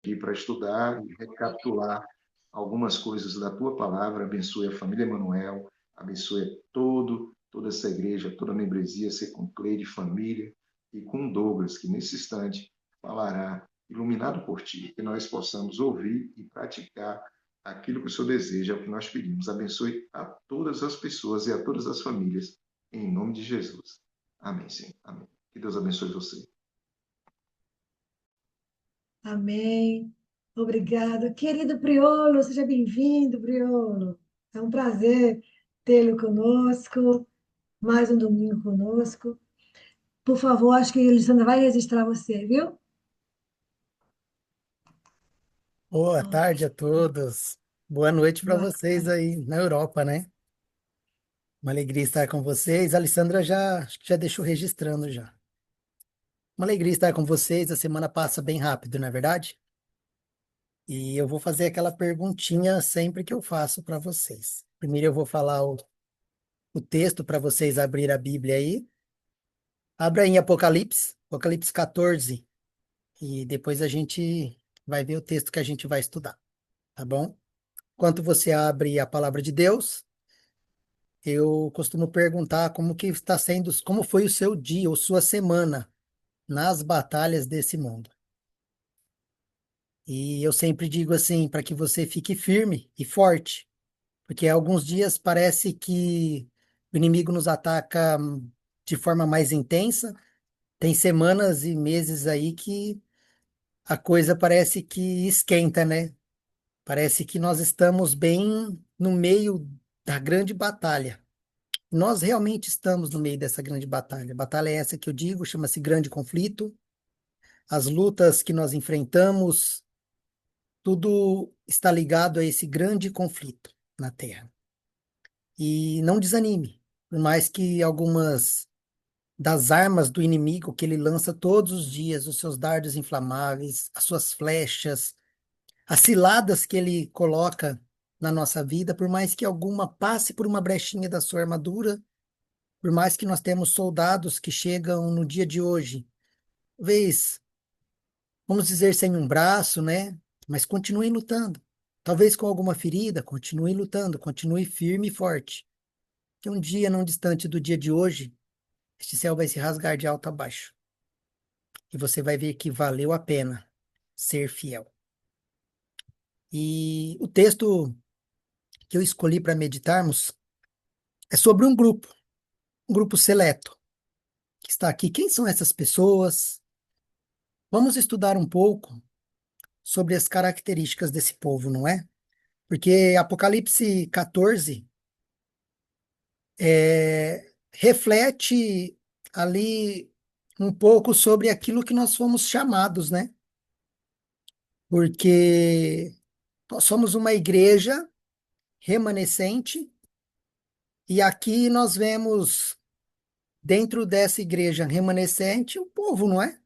aqui para estudar e recapitular algumas coisas da tua palavra. Abençoe a família Emanuel, abençoe toda essa igreja, toda a membresia, ser com Cleide, família, e com Douglas, que nesse instante falará, iluminado por ti, que nós possamos ouvir e praticar aquilo que o Senhor deseja, é o que nós pedimos. Abençoe a todas as pessoas e a todas as famílias, em nome de Jesus. Amém, Senhor. Amém. Que Deus abençoe você. Amém. Obrigada. Querido Priolo, seja bem-vindo, Priolo. É um prazer tê-lo conosco, mais um domingo conosco. Por favor, acho que a Alessandra vai registrar você, viu? Boa tarde a todos. Boa noite para Boa vocês tarde. aí na Europa, né? Uma alegria estar com vocês. A Alessandra acho que já deixou registrando já. Uma alegria estar com vocês. A semana passa bem rápido, não é verdade? E eu vou fazer aquela perguntinha sempre que eu faço para vocês. Primeiro eu vou falar o texto para vocês abrir a Bíblia aí. Abra em Apocalipse 14, e depois a gente vai ver o texto que a gente vai estudar, tá bom? Enquanto você abre a palavra de Deus, eu costumo perguntar como que está sendo, como foi o seu dia ou sua semana nas batalhas desse mundo. E eu sempre digo assim, para que você fique firme e forte, porque alguns dias parece que o inimigo nos ataca de forma mais intensa. Tem semanas e meses aí que a coisa parece que esquenta, né? Parece que nós estamos bem no meio da grande batalha. Nós realmente estamos no meio dessa grande batalha. Batalha é essa que eu digo, chama-se grande conflito. As lutas que nós enfrentamos, tudo está ligado a esse grande conflito na Terra. E não desanime, por mais que algumas das armas do inimigo que ele lança todos os dias, os seus dardos inflamáveis, as suas flechas, as ciladas que ele coloca na nossa vida, por mais que alguma passe por uma brechinha da sua armadura, por mais que nós temos soldados que chegam no dia de hoje, talvez, vamos dizer, sem um braço, né? Mas continuem lutando. Talvez com alguma ferida, continue lutando, continue firme e forte. Que um dia não distante do dia de hoje, este céu vai se rasgar de alto a baixo. E você vai ver que valeu a pena ser fiel. E o texto que eu escolhi para meditarmos é sobre um grupo seleto que está aqui. Quem são essas pessoas? Vamos estudar um pouco sobre as características desse povo, não é? Porque Apocalipse 14 reflete ali um pouco sobre aquilo que nós fomos chamados, né? Porque nós somos uma igreja remanescente e aqui nós vemos dentro dessa igreja remanescente um povo, não é?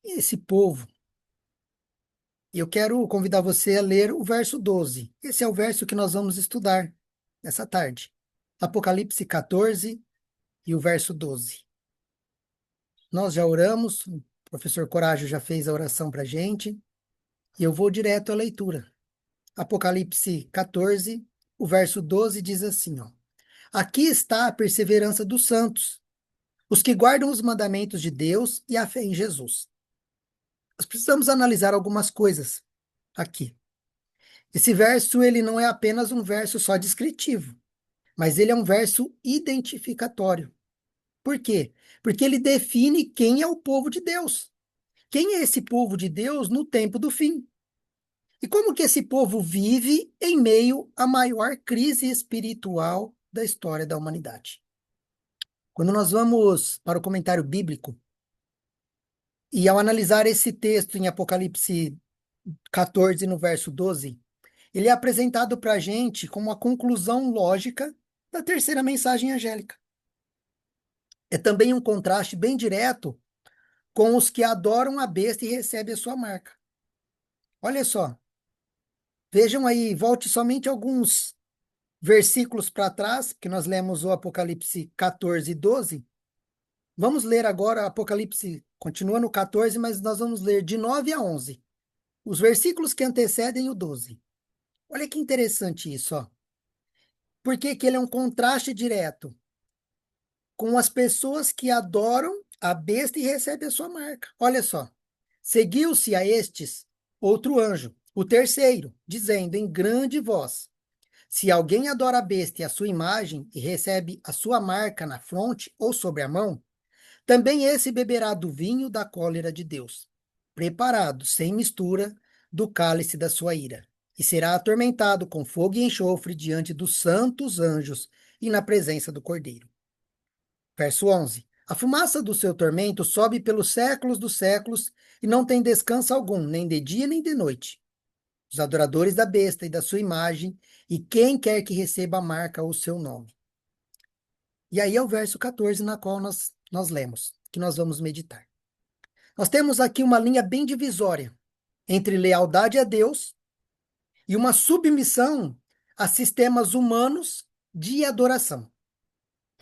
E esse povo, e eu quero convidar você a ler o verso 12. Esse é o verso que nós vamos estudar nessa tarde. Apocalipse 14 e o verso 12. Nós já oramos, o professor Corajo já fez a oração para a gente, e eu vou direto à leitura. Apocalipse 14, o verso 12 diz assim, ó: Aqui está a perseverança dos santos, os que guardam os mandamentos de Deus e a fé em Jesus. Nós precisamos analisar algumas coisas aqui. Esse verso, ele não é apenas um verso só descritivo, mas ele é um verso identificatório. Por quê? Porque ele define quem é o povo de Deus. Quem é esse povo de Deus no tempo do fim? E como que esse povo vive em meio à maior crise espiritual da história da humanidade? Quando nós vamos para o comentário bíblico, e ao analisar esse texto em Apocalipse 14, no verso 12, ele é apresentado para a gente como a conclusão lógica da terceira mensagem angélica. É também um contraste bem direto com os que adoram a besta e recebem a sua marca. Olha só, vejam aí, volte somente alguns versículos para trás, que nós lemos o Apocalipse 14 e 12. Vamos ler agora Apocalipse, continua no 14, mas nós vamos ler de 9 a 11. os versículos que antecedem o 12. Olha que interessante isso, ó. Porque que ele é um contraste direto com as pessoas que adoram a besta e recebem a sua marca. Olha só. Seguiu-se a estes outro anjo, o terceiro, dizendo em grande voz: se alguém adora a besta e a sua imagem e recebe a sua marca na fronte ou sobre a mão, também esse beberá do vinho da cólera de Deus, preparado sem mistura do cálice da sua ira, e será atormentado com fogo e enxofre diante dos santos anjos e na presença do Cordeiro. Verso 11. A fumaça do seu tormento sobe pelos séculos dos séculos e não tem descanso algum, nem de dia nem de noite. Os adoradores da besta e da sua imagem, e quem quer que receba a marca ou o seu nome. E aí é o verso 14 na qual nós lemos, que nós vamos meditar. Nós temos aqui uma linha bem divisória entre lealdade a Deus e uma submissão a sistemas humanos de adoração.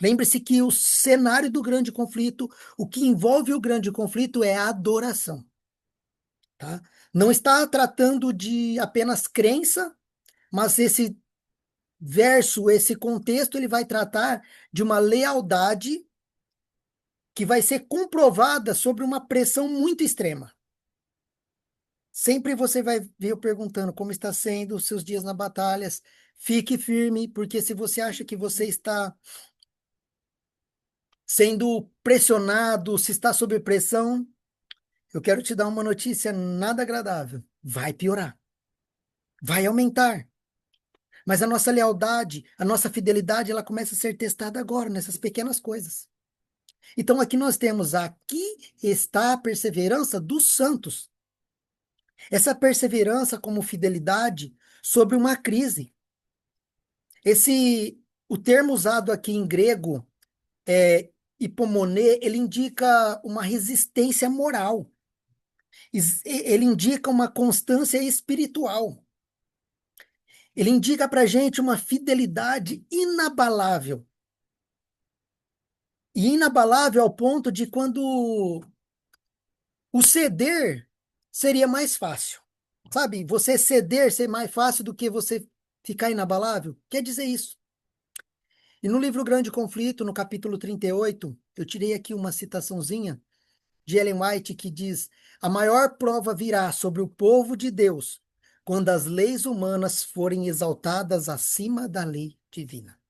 Lembre-se que o cenário do grande conflito, o que envolve o grande conflito é a adoração. Tá? Não está tratando de apenas crença, mas esse verso, esse contexto, ele vai tratar de uma lealdade que vai ser comprovada sobre uma pressão muito extrema. Sempre você vai ver eu perguntando como está sendo os seus dias na batalhas. Fique firme, porque se você acha que você está sendo pressionado, se está sob pressão, eu quero te dar uma notícia nada agradável. Vai piorar. Vai aumentar. Mas a nossa lealdade, a nossa fidelidade, ela começa a ser testada agora, nessas pequenas coisas. Então, aqui nós temos, aqui está a perseverança dos santos. Essa perseverança como fidelidade sobre uma crise. O termo usado aqui em grego, hipomoné, ele indica uma resistência moral. Ele indica uma constância espiritual. Ele indica para a gente uma fidelidade inabalável. E inabalável ao ponto de quando o ceder seria mais fácil. Sabe? Você ceder ser mais fácil do que você ficar inabalável. Quer dizer isso. E no livro Grande Conflito, no capítulo 38, eu tirei aqui uma citaçãozinha de Ellen White que diz: a maior prova virá sobre o povo de Deus quando as leis humanas forem exaltadas acima da lei divina.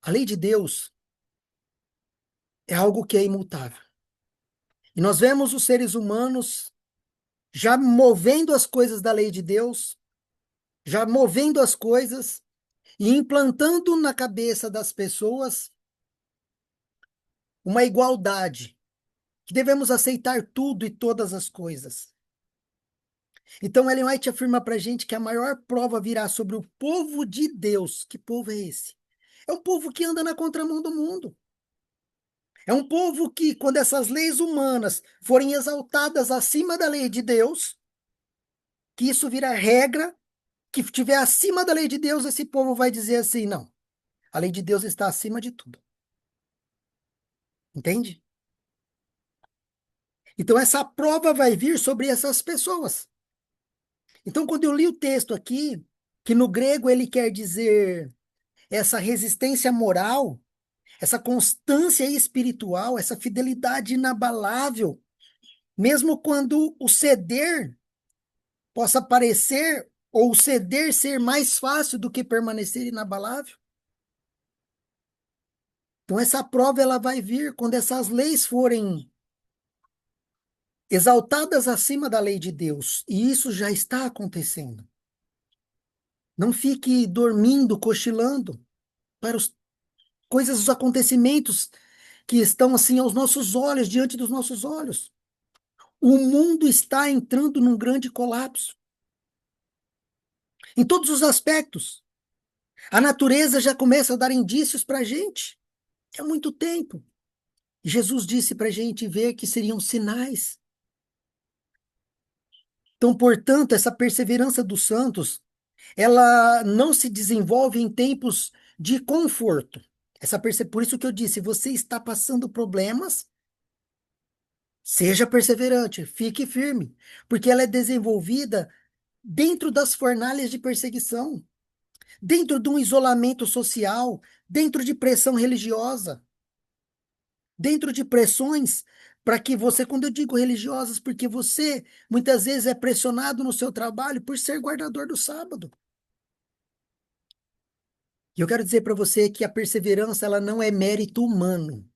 A lei de Deus é algo que é imutável. E nós vemos os seres humanos já movendo as coisas da lei de Deus, já movendo as coisas e implantando na cabeça das pessoas uma igualdade, que devemos aceitar tudo e todas as coisas. Então, Ellen White afirma para a gente que a maior prova virá sobre o povo de Deus. Que povo é esse? É um povo que anda na contramão do mundo. É um povo que, quando essas leis humanas forem exaltadas acima da lei de Deus, que isso virá regra, que estiver acima da lei de Deus, esse povo vai dizer assim: não, a lei de Deus está acima de tudo. Entende? Então, essa prova vai vir sobre essas pessoas. Então, quando eu li o texto aqui, que no grego ele quer dizer essa resistência moral, essa constância espiritual, essa fidelidade inabalável, mesmo quando o ceder possa parecer, ou o ceder ser mais fácil do que permanecer inabalável. Então, essa prova ela vai vir quando essas leis forem exaltadas acima da lei de Deus. E isso já está acontecendo. Não fique dormindo, cochilando para os coisas, os acontecimentos que estão assim aos nossos olhos, diante dos nossos olhos. O mundo está entrando num grande colapso. Em todos os aspectos. A natureza já começa a dar indícios para a gente. Há muito tempo. Jesus disse para a gente ver que seriam sinais. Então, portanto, essa perseverança dos santos, ela não se desenvolve em tempos de conforto. Por isso que eu disse, você está passando problemas, Seja perseverante, fique firme, porque ela é desenvolvida dentro das fornalhas de perseguição, dentro de um isolamento social, dentro de pressão religiosa, dentro de pressões para que você, quando eu digo religiosas, porque você muitas vezes é pressionado no seu trabalho por ser guardador do sábado. E eu quero dizer para você que a perseverança ela não é mérito humano.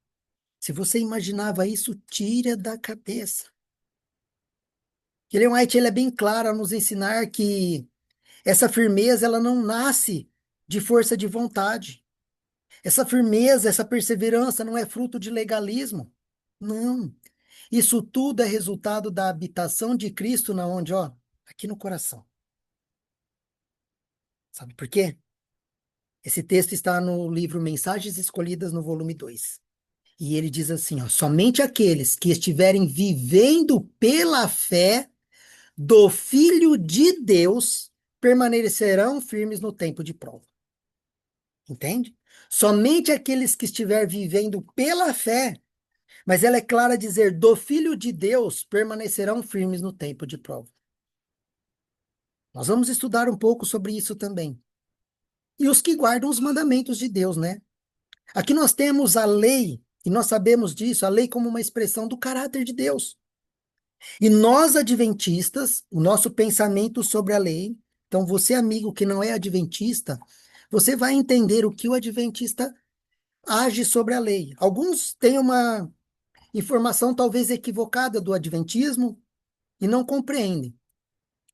Se você imaginava isso, tira da cabeça. Ellen White ele é bem claro ao nos ensinar que essa firmeza ela não nasce de força de vontade. Essa firmeza, essa perseverança não é fruto de legalismo. Não. Isso tudo é resultado da habitação de Cristo na onde, ó, aqui no coração. Sabe por quê? Esse texto está no livro Mensagens Escolhidas, no volume 2. E ele diz assim, ó, somente aqueles que estiverem vivendo pela fé do Filho de Deus permanecerão firmes no tempo de prova. Entende? Somente aqueles que estiver vivendo pela fé, mas ela é clara a dizer, do Filho de Deus permanecerão firmes no tempo de prova. Nós vamos estudar um pouco sobre isso também. E os que guardam os mandamentos de Deus, né? Aqui nós temos a lei, e nós sabemos disso, a lei como uma expressão do caráter de Deus. E nós, adventistas, o nosso pensamento sobre a lei, então você, amigo que não é adventista, você vai entender o que o adventista age sobre a lei. Alguns têm uma informação talvez equivocada do adventismo e não compreendem.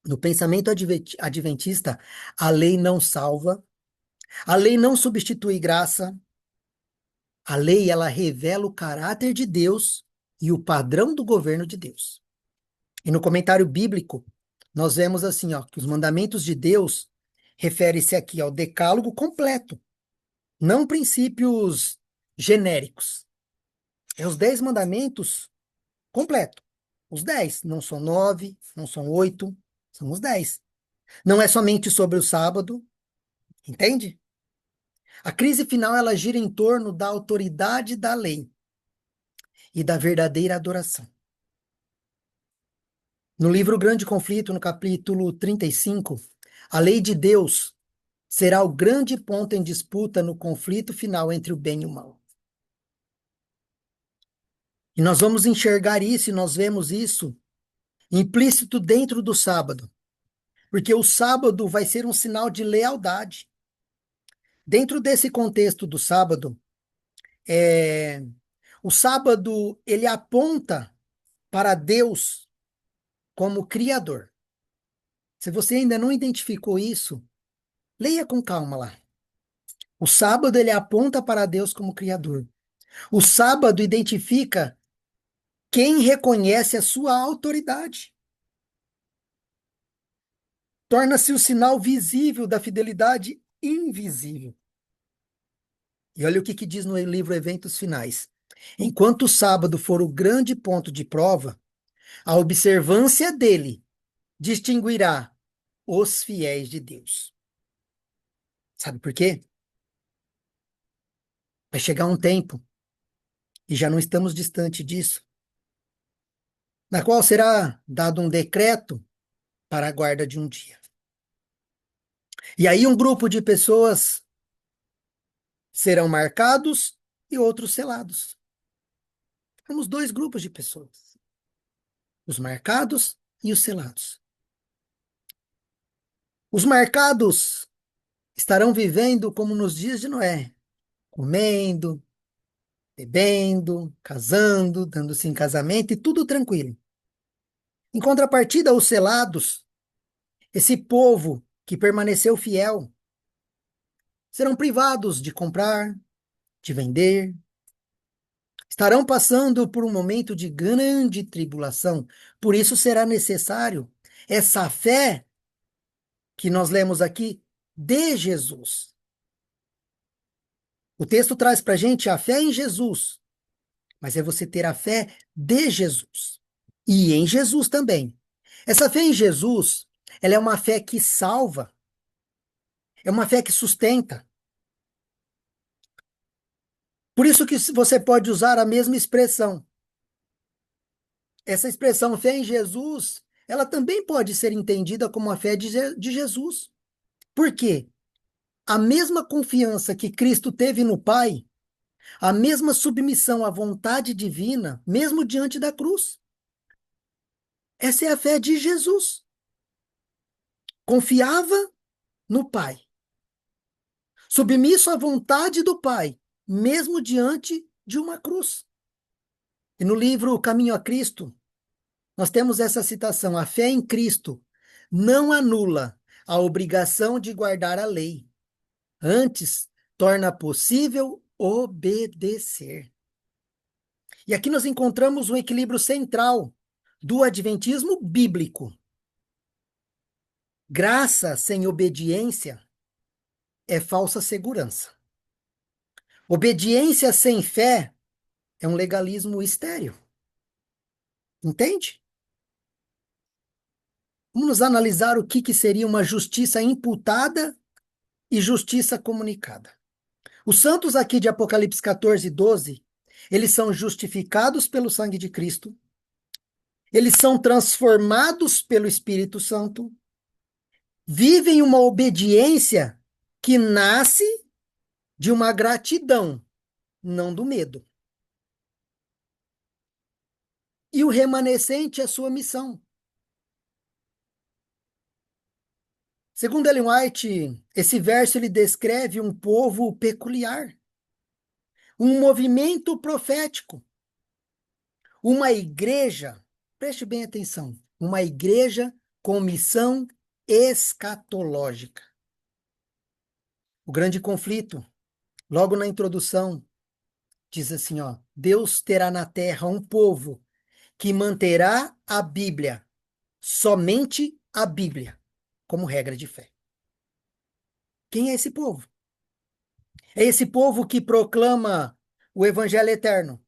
No pensamento adventista, a lei não salva, a lei não substitui graça, a lei ela revela o caráter de Deus e o padrão do governo de Deus. E no comentário bíblico, nós vemos assim, ó, que os mandamentos de Deus refere-se aqui ao decálogo completo, não princípios genéricos. É os 10 mandamentos completo. Os 10, não são 9, não são 8, são os 10. Não é somente sobre o sábado, entende? A crise final ela gira em torno da autoridade da lei e da verdadeira adoração. No livro Grande Conflito, no capítulo 35, a lei de Deus será o grande ponto em disputa no conflito final entre o bem e o mal. E nós vamos enxergar isso, e nós vemos isso implícito dentro do sábado, porque o sábado vai ser um sinal de lealdade. Dentro desse contexto do sábado, o sábado ele aponta para Deus como Criador. Se você ainda não identificou isso, leia com calma lá. O sábado ele aponta para Deus como Criador. O sábado identifica quem reconhece a sua autoridade. Torna-se o sinal visível da fidelidade invisível. E olha o que diz no livro Eventos Finais. Enquanto o sábado for o grande ponto de prova, a observância dele distinguirá os fiéis de Deus. Sabe por quê? Vai chegar um tempo, e já não estamos distante disso, na qual será dado um decreto para a guarda de um dia. E aí um grupo de pessoas serão marcados e outros selados. Temos dois grupos de pessoas, os marcados e os selados. Os marcados estarão vivendo como nos dias de Noé, comendo, bebendo, casando, dando-se em casamento e tudo tranquilo. Em contrapartida, os selados, esse povo que permaneceu fiel, serão privados de comprar, de vender, estarão passando por um momento de grande tribulação. Por isso será necessário essa fé que nós lemos aqui de Jesus. O texto traz para a gente a fé em Jesus, mas é você ter a fé de Jesus e em Jesus também. Essa fé em Jesus, ela é uma fé que salva, é uma fé que sustenta. Por isso que você pode usar a mesma expressão. Essa expressão fé em Jesus, ela também pode ser entendida como a fé de Jesus. Por quê? A mesma confiança que Cristo teve no Pai, a mesma submissão à vontade divina, mesmo diante da cruz. Essa é a fé de Jesus. Confiava no Pai, submisso à vontade do Pai, mesmo diante de uma cruz. E no livro Caminho a Cristo, nós temos essa citação: a fé em Cristo não anula a obrigação de guardar a lei, antes torna possível obedecer. E aqui nós encontramos um equilíbrio central do adventismo bíblico. Graça sem obediência é falsa segurança. Obediência sem fé é um legalismo estéril. Entende? Vamos analisar o que seria uma justiça imputada e justiça comunicada. Os santos aqui de Apocalipse 14 e 12, eles são justificados pelo sangue de Cristo, eles são transformados pelo Espírito Santo, vivem uma obediência que nasce de uma gratidão, não do medo. E o remanescente é sua missão. Segundo Ellen White, esse verso ele descreve um povo peculiar, um movimento profético, uma igreja, preste bem atenção, uma igreja com missão escatológica. O grande conflito, logo na introdução, diz assim, ó: Deus terá na terra um povo que manterá a Bíblia, somente a Bíblia, como regra de fé. Quem é esse povo? É esse povo que proclama o evangelho eterno.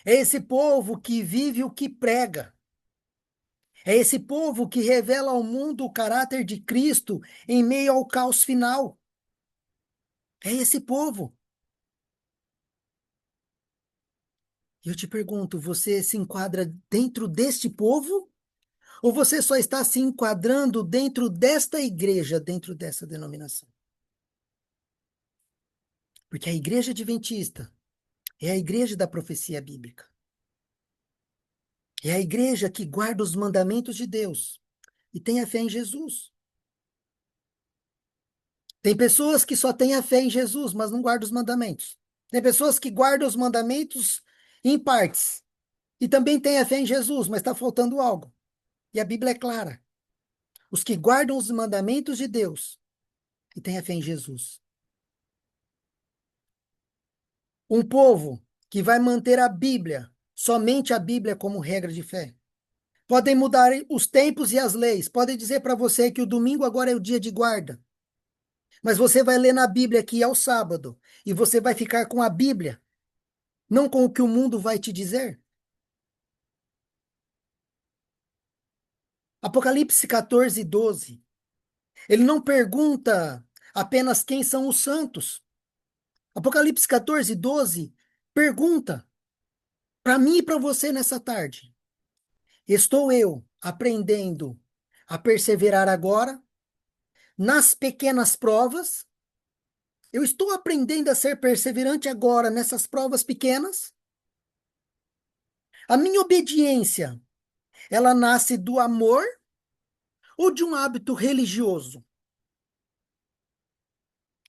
É esse povo que vive o que prega. É esse povo que revela ao mundo o caráter de Cristo em meio ao caos final. É esse povo. E eu te pergunto, você se enquadra dentro deste povo? Ou você só está se enquadrando dentro desta igreja, dentro dessa denominação? Porque a igreja adventista é a igreja da profecia bíblica. É a igreja que guarda os mandamentos de Deus e tem a fé em Jesus. Tem pessoas que só têm a fé em Jesus, mas não guardam os mandamentos. Tem pessoas que guardam os mandamentos em partes e também têm a fé em Jesus, mas está faltando algo. E a Bíblia é clara. Os que guardam os mandamentos de Deus e têm a fé em Jesus. Um povo que vai manter a Bíblia, somente a Bíblia como regra de fé. Podem mudar os tempos e as leis. Podem dizer para você que o domingo agora é o dia de guarda. Mas você vai ler na Bíblia que é o sábado. E você vai ficar com a Bíblia, não com o que o mundo vai te dizer. Apocalipse 14 e 12. Ele não pergunta apenas quem são os santos. Apocalipse 14 e 12 pergunta para mim e para você nessa tarde: estou eu aprendendo a perseverar agora nas pequenas provas? Eu estou aprendendo a ser perseverante agora nessas provas pequenas? A minha obediência, ela nasce do amor ou de um hábito religioso?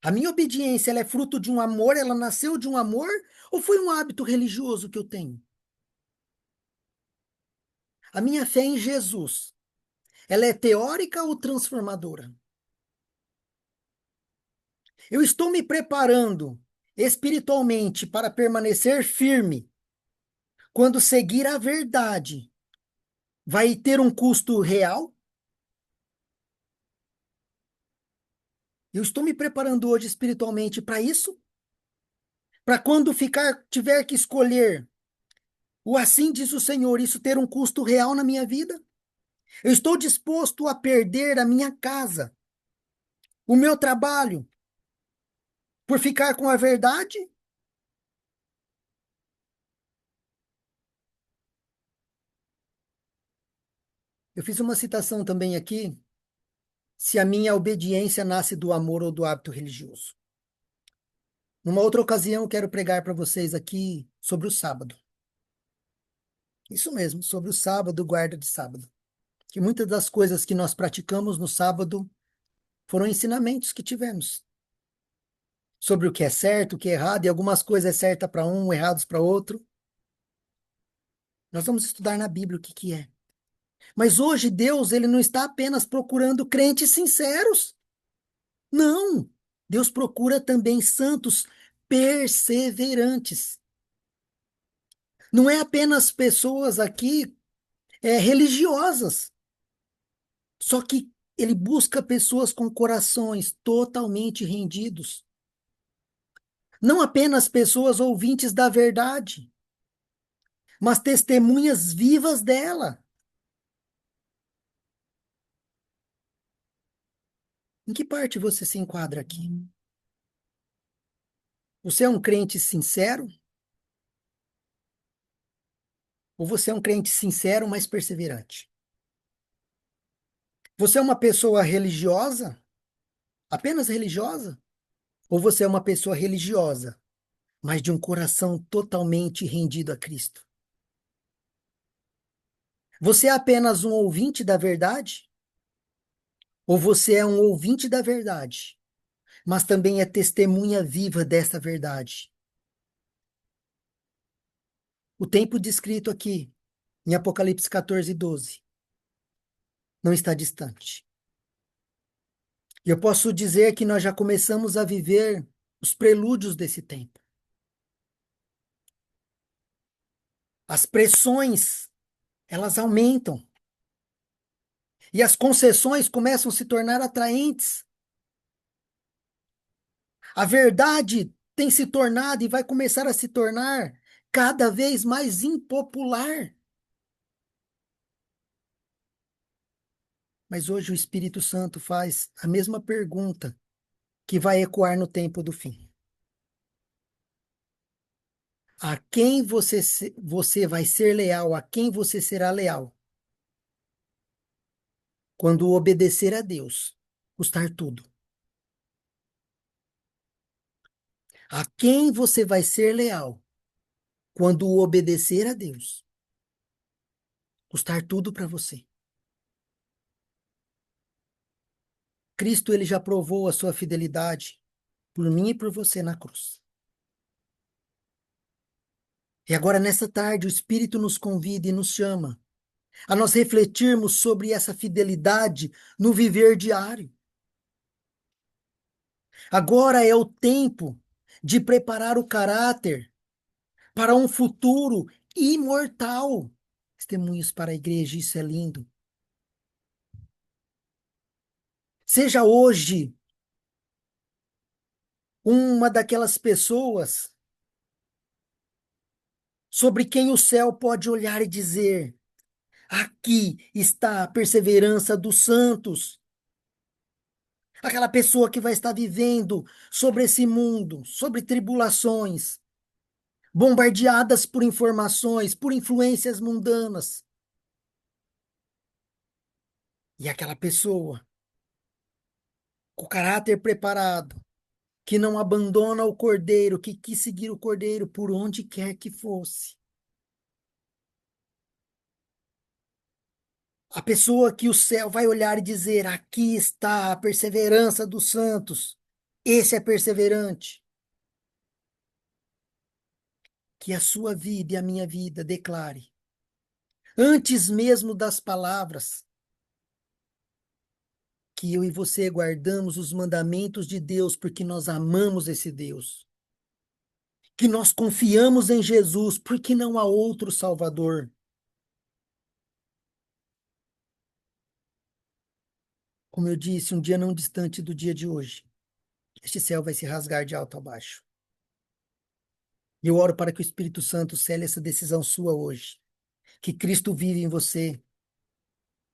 A minha obediência, ela é fruto de um amor, ela nasceu de um amor ou foi um hábito religioso que eu tenho? A minha fé em Jesus, ela é teórica ou transformadora? Eu estou me preparando espiritualmente para permanecer firme quando seguir a verdade vai ter um custo real? Eu estou me preparando hoje espiritualmente para isso? Para quando tiver que escolher o assim diz o Senhor, isso ter um custo real na minha vida? Eu estou disposto a perder a minha casa, o meu trabalho, por ficar com a verdade? Eu fiz uma citação também aqui, se a minha obediência nasce do amor ou do hábito religioso. Numa outra ocasião, eu quero pregar para vocês aqui sobre o sábado. Isso mesmo, sobre o sábado, guarda de sábado. Que muitas das coisas que nós praticamos no sábado foram ensinamentos que tivemos sobre o que é certo, o que é errado, e algumas coisas é certa para um, errados para outro. Nós vamos estudar na Bíblia o que que é. Mas hoje Deus, ele não está apenas procurando crentes sinceros. Não. Deus procura também santos perseverantes. Não é apenas pessoas aqui religiosas. Só que ele busca pessoas com corações totalmente rendidos. Não apenas pessoas ouvintes da verdade, mas testemunhas vivas dela. Em que parte você se enquadra aqui? Você é um crente sincero? Ou você é um crente sincero, mas perseverante? Você é uma pessoa religiosa? Apenas religiosa? Ou você é uma pessoa religiosa, mas de um coração totalmente rendido a Cristo? Você é apenas um ouvinte da verdade? Ou você é um ouvinte da verdade, mas também é testemunha viva dessa verdade? O tempo descrito aqui, em Apocalipse 14:12, não está distante. E eu posso dizer que nós já começamos a viver os prelúdios desse tempo. As pressões, elas aumentam. E as concessões começam a se tornar atraentes. A verdade tem se tornado e vai começar a se tornar cada vez mais impopular. Mas hoje o Espírito Santo faz a mesma pergunta que vai ecoar no tempo do fim. A quem você vai ser leal? A quem você será leal? Quando obedecer a Deus, custar tudo. A quem você vai ser leal? Quando obedecer a Deus, custar tudo para você. Cristo, ele já provou a sua fidelidade por mim e por você na cruz. E agora, nessa tarde, o Espírito nos convida e nos chama a nós refletirmos sobre essa fidelidade no viver diário. Agora é o tempo de preparar o caráter para um futuro imortal. Testemunhos para a igreja, isso é lindo. Seja hoje uma daquelas pessoas sobre quem o céu pode olhar e dizer: aqui está a perseverança dos santos. Aquela pessoa que vai estar vivendo sobre esse mundo, sobre tribulações, bombardeadas por informações, por influências mundanas. E aquela pessoa, com o caráter preparado, que não abandona o cordeiro, que quis seguir o cordeiro por onde quer que fosse. A pessoa que o céu vai olhar e dizer: aqui está a perseverança dos santos. Esse é perseverante. Que a sua vida e a minha vida declare, antes mesmo das palavras, que eu e você guardamos os mandamentos de Deus porque nós amamos esse Deus. Que nós confiamos em Jesus porque não há outro Salvador. Como eu disse, um dia não distante do dia de hoje, este céu vai se rasgar de alto a baixo. E eu oro para que o Espírito Santo cele essa decisão sua hoje. Que Cristo vive em você.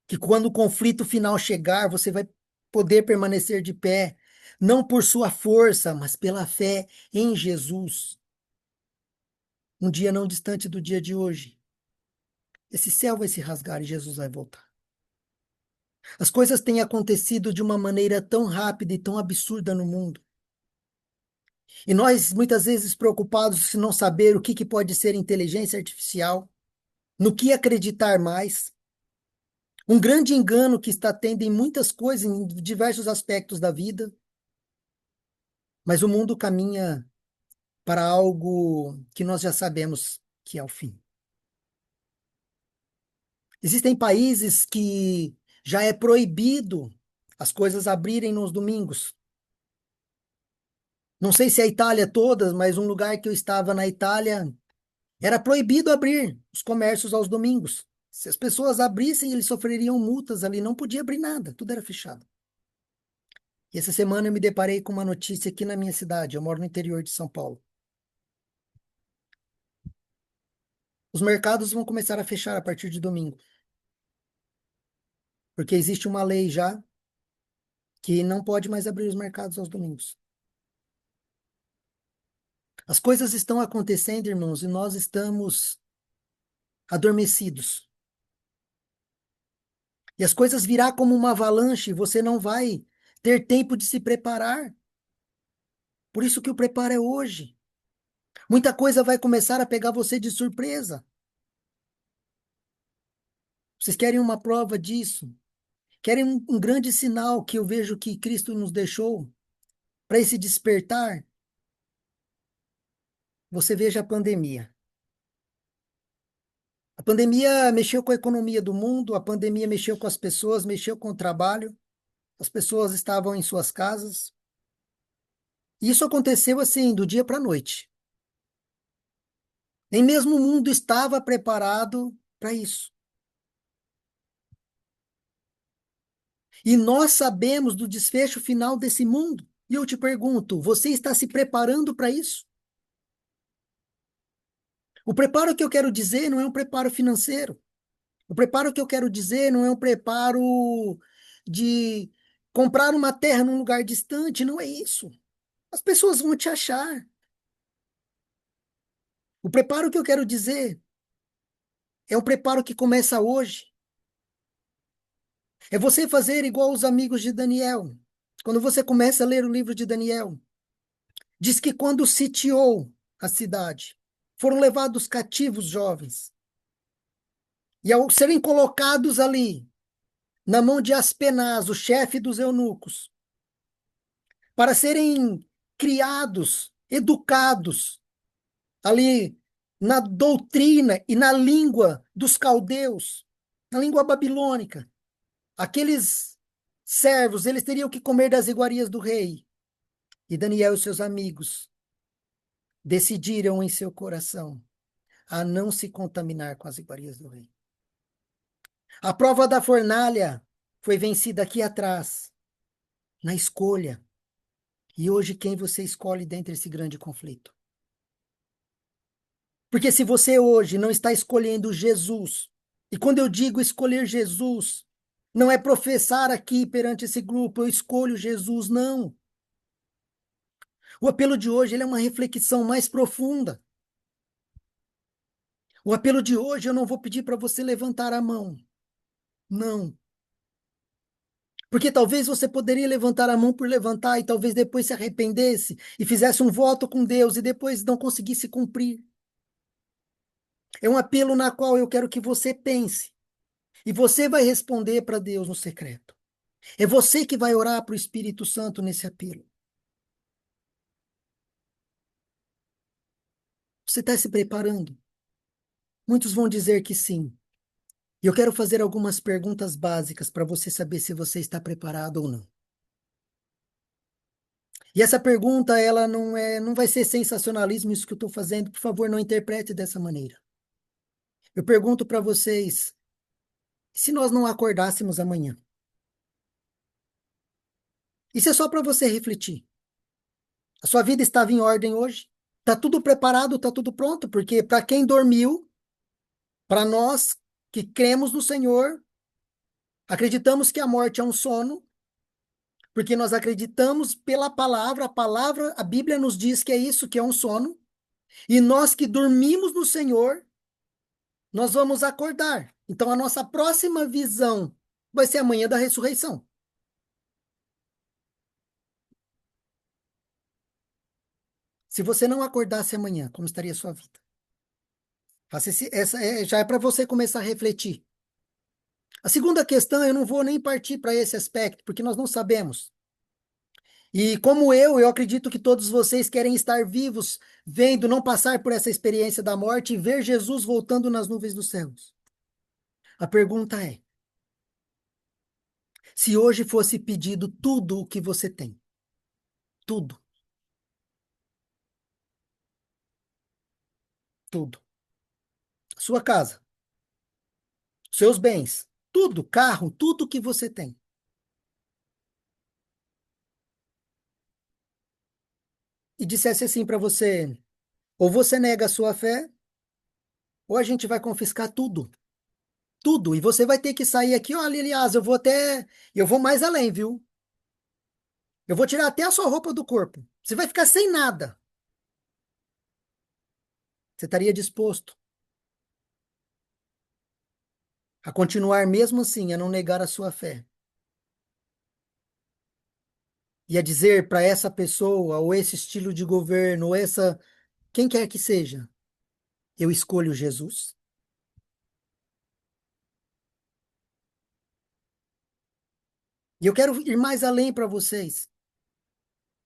Que quando o conflito final chegar, você vai poder permanecer de pé, não por sua força, mas pela fé em Jesus. Um dia não distante do dia de hoje, esse céu vai se rasgar e Jesus vai voltar. As coisas têm acontecido de uma maneira tão rápida e tão absurda no mundo. E nós, muitas vezes, preocupados em não saber o que pode ser inteligência artificial, no que acreditar mais. Um grande engano que está tendo em muitas coisas, em diversos aspectos da vida. Mas o mundo caminha para algo que nós já sabemos que é o fim. Existem países que já é proibido as coisas abrirem nos domingos. Não sei se é a Itália toda, mas um lugar que eu estava na Itália era proibido abrir os comércios aos domingos. Se as pessoas abrissem, eles sofreriam multas ali, não podia abrir nada, tudo era fechado. E essa semana eu me deparei com uma notícia aqui na minha cidade, eu moro no interior de São Paulo. Os mercados vão começar a fechar a partir de domingo, porque existe uma lei já que não pode mais abrir os mercados aos domingos. As coisas estão acontecendo, irmãos, e nós estamos adormecidos. E as coisas virá como uma avalanche, você não vai ter tempo de se preparar. Por isso que o preparo é hoje. Muita coisa vai começar a pegar você de surpresa. Vocês querem uma prova disso? Querem um grande sinal que eu vejo que Cristo nos deixou para esse despertar? Você veja a pandemia. A pandemia mexeu com a economia do mundo, a pandemia mexeu com as pessoas, mexeu com o trabalho. As pessoas estavam em suas casas. E isso aconteceu assim, do dia para a noite. Nem mesmo o mundo estava preparado para isso. E nós sabemos do desfecho final desse mundo. E eu te pergunto, você está se preparando para isso? O preparo que eu quero dizer não é um preparo financeiro. O preparo que eu quero dizer não é um preparo de comprar uma terra num lugar distante, não é isso. As pessoas vão te achar. O preparo que eu quero dizer é um preparo que começa hoje. É você fazer igual os amigos de Daniel. Quando você começa a ler o livro de Daniel, diz que quando sitiou a cidade, foram levados cativos jovens. E ao serem colocados ali, na mão de Aspenaz, o chefe dos eunucos, para serem criados, educados ali na doutrina e na língua dos caldeus, na língua babilônica. Aqueles servos, eles teriam que comer das iguarias do rei. E Daniel e seus amigos decidiram em seu coração a não se contaminar com as iguarias do rei. A prova da fornalha foi vencida aqui atrás, na escolha. E hoje quem você escolhe dentro desse grande conflito? Porque se você hoje não está escolhendo Jesus, e quando eu digo escolher Jesus, não é professar aqui perante esse grupo, eu escolho Jesus, não. O apelo de hoje ele é uma reflexão mais profunda. O apelo de hoje eu não vou pedir para você levantar a mão. Não. Porque talvez você poderia levantar a mão por levantar e talvez depois se arrependesse e fizesse um voto com Deus e depois não conseguisse cumprir. É um apelo na qual eu quero que você pense. E você vai responder para Deus no secreto. É você que vai orar para o Espírito Santo nesse apelo. Você está se preparando? Muitos vão dizer que sim. E eu quero fazer algumas perguntas básicas para você saber se você está preparado ou não. E essa pergunta, ela não vai ser sensacionalismo isso que eu estou fazendo. Por favor, não interprete dessa maneira. Eu pergunto para vocês, se nós não acordássemos amanhã? Isso é só para você refletir. A sua vida estava em ordem hoje? Está tudo preparado, está tudo pronto? Porque para quem dormiu, para nós que cremos no Senhor, acreditamos que a morte é um sono, porque nós acreditamos pela palavra, a Bíblia nos diz que é isso, que é um sono, e nós que dormimos no Senhor, nós vamos acordar. Então, a nossa próxima visão vai ser a manhã da ressurreição. Se você não acordasse amanhã, como estaria a sua vida? Já é para você começar a refletir. A segunda questão, eu não vou nem partir para esse aspecto, porque nós não sabemos. E como eu acredito que todos vocês querem estar vivos, vendo, não passar por essa experiência da morte e ver Jesus voltando nas nuvens dos céus. A pergunta é: se hoje fosse pedido tudo o que você tem, tudo, tudo, sua casa, seus bens, tudo, carro, tudo que você tem, e dissesse assim para você, ou você nega a sua fé, ou a gente vai confiscar tudo, tudo, e você vai ter que sair aqui, olha, aliás, eu vou mais além, viu? Eu vou tirar até a sua roupa do corpo. Você vai ficar sem nada. Você estaria disposto a continuar mesmo assim, a não negar a sua fé? E a dizer para essa pessoa, ou esse estilo de governo, ou quem quer que seja, eu escolho Jesus? E eu quero ir mais além para vocês.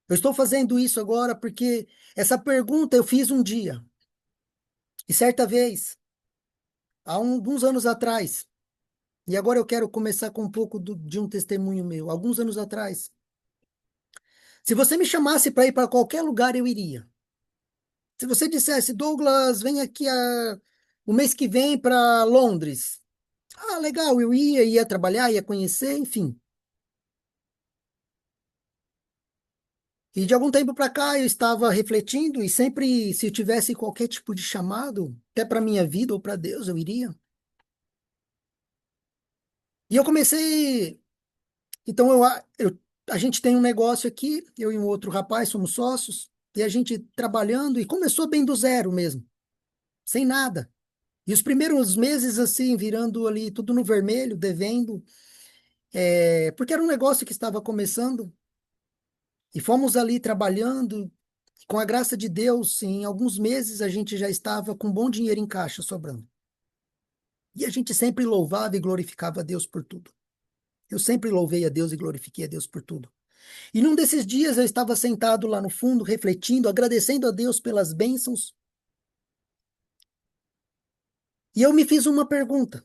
Eu estou fazendo isso agora porque essa pergunta eu fiz um dia. E certa vez, há alguns anos atrás, e agora eu quero começar com um pouco de um testemunho meu. Alguns anos atrás, se você me chamasse para ir para qualquer lugar, eu iria. Se você dissesse, Douglas, vem aqui o mês que vem para Londres. Ah, legal, eu ia trabalhar, ia conhecer, enfim. E de algum tempo para cá eu estava refletindo e sempre, se eu tivesse qualquer tipo de chamado, até para minha vida ou para Deus, eu iria. E eu comecei. Então a gente tem um negócio aqui, eu e um outro rapaz somos sócios, e a gente trabalhando e começou bem do zero mesmo, sem nada. E os primeiros meses assim, virando ali tudo no vermelho, devendo, porque era um negócio que estava começando. E fomos ali trabalhando, com a graça de Deus, em alguns meses a gente já estava com bom dinheiro em caixa sobrando. E a gente sempre louvava e glorificava a Deus por tudo. Eu sempre louvei a Deus e glorifiquei a Deus por tudo. E num desses dias eu estava sentado lá no fundo, refletindo, agradecendo a Deus pelas bênçãos. E eu me fiz uma pergunta.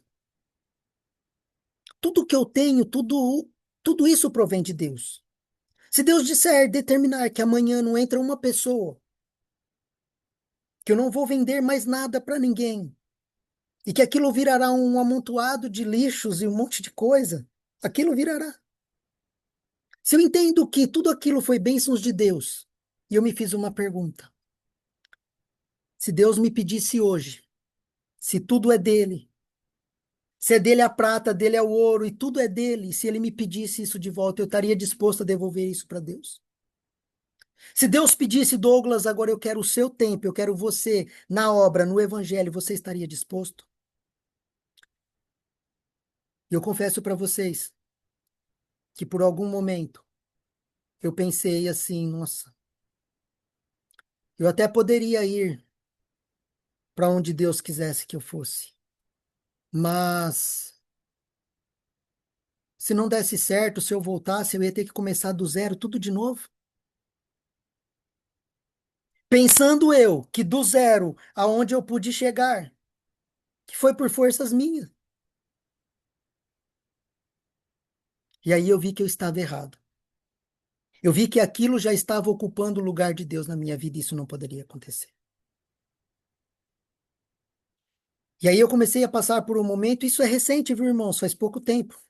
Tudo que eu tenho, tudo isso provém de Deus. Se Deus disser, determinar que amanhã não entra uma pessoa, que eu não vou vender mais nada para ninguém, e que aquilo virará um amontoado de lixos e um monte de coisa, aquilo virará. Se eu entendo que tudo aquilo foi bênçãos de Deus, e eu me fiz uma pergunta: se Deus me pedisse hoje, se tudo é dele, se é dele a prata, dele é o ouro, e tudo é dele, se ele me pedisse isso de volta, eu estaria disposto a devolver isso para Deus? Se Deus pedisse, Douglas, agora eu quero o seu tempo, eu quero você na obra, no evangelho, você estaria disposto? E eu confesso para vocês que por algum momento eu pensei assim, nossa, eu até poderia ir para onde Deus quisesse que eu fosse, mas se não desse certo, se eu voltasse, eu ia ter que começar do zero, tudo de novo. Pensando eu que do zero aonde eu pude chegar, que foi por forças minhas. E aí eu vi que eu estava errado. Eu vi que aquilo já estava ocupando o lugar de Deus na minha vida e isso não poderia acontecer. E aí eu comecei a passar por um momento, isso é recente, viu, irmãos? Faz pouco tempo.